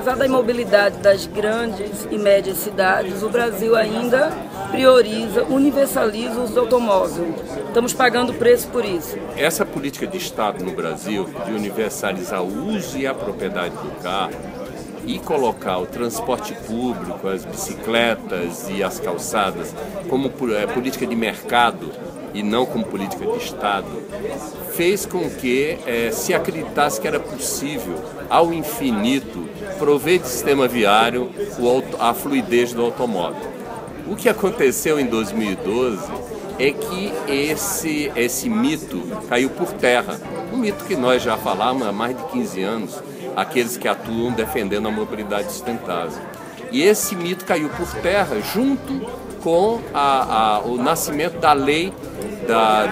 apesar da imobilidade das grandes e médias cidades, o Brasil ainda prioriza, universaliza o uso do automóvel. Estamos pagando preço por isso. Essa política de Estado no Brasil, de universalizar o uso e a propriedade do carro e colocar o transporte público, as bicicletas e as calçadas como política de mercado e não como política de Estado, fez com que se acreditasse que era possível, ao infinito, prover de sistema viário a fluidez do automóvel. O que aconteceu em 2012 é que esse mito caiu por terra. Um mito que nós já falamos há mais de 15 anos, aqueles que atuam defendendo a mobilidade sustentável. E esse mito caiu por terra junto com o nascimento da lei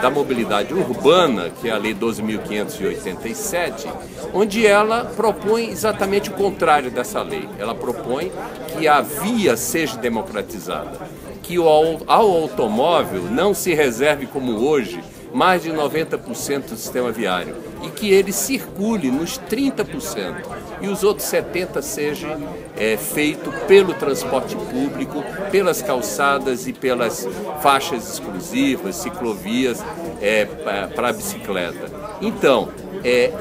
da mobilidade urbana, que é a Lei 12.587, onde ela propõe exatamente o contrário dessa lei. Ela propõe que a via seja democratizada, que ao automóvel não se reserve, como hoje, mais de 90% do sistema viário e que ele circule nos 30% e os outros 70% seja feito pelo transporte público, pelas calçadas e pelas faixas exclusivas, ciclovias para a bicicleta. Então,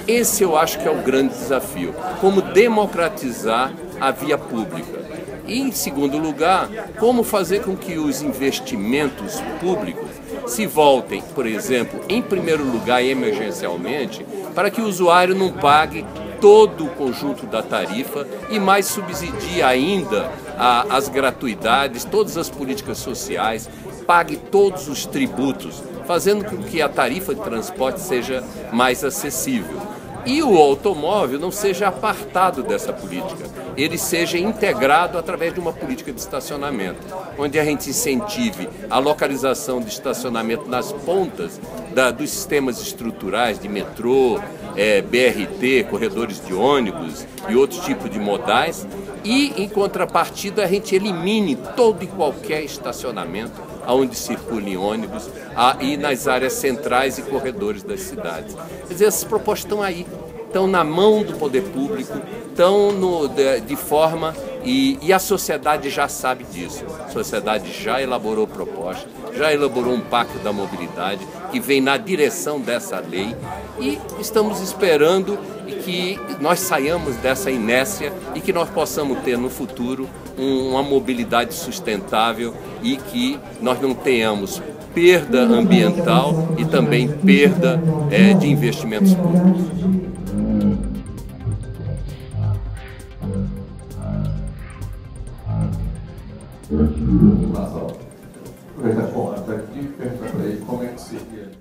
esse eu acho que é o grande desafio, como democratizar a via pública. E, em segundo lugar, como fazer com que os investimentos públicos se voltem, por exemplo, em primeiro lugar e emergencialmente, para que o usuário não pague todo o conjunto da tarifa e mais subsidie ainda as gratuidades, todas as políticas sociais, pague todos os tributos, fazendo com que a tarifa de transporte seja mais acessível. E o automóvel não seja apartado dessa política, ele seja integrado através de uma política de estacionamento, onde a gente incentive a localização de estacionamento nas pontas dos sistemas estruturais de metrô, BRT, corredores de ônibus e outros tipos de modais, e, em contrapartida, a gente elimine todo e qualquer estacionamento onde circulem ônibus e nas áreas centrais e corredores das cidades. Quer dizer, essas propostas estão aí, estão na mão do poder público, estão de forma, e a sociedade já sabe disso. A sociedade já elaborou propostas, já elaborou um pacto da mobilidade que vem na direção dessa lei e estamos esperando que nós saiamos dessa inércia e que nós possamos ter no futuro uma mobilidade sustentável e que nós não tenhamos perda ambiental e também perda de investimentos públicos. Bom, até aqui, pergunta para ele como é que seria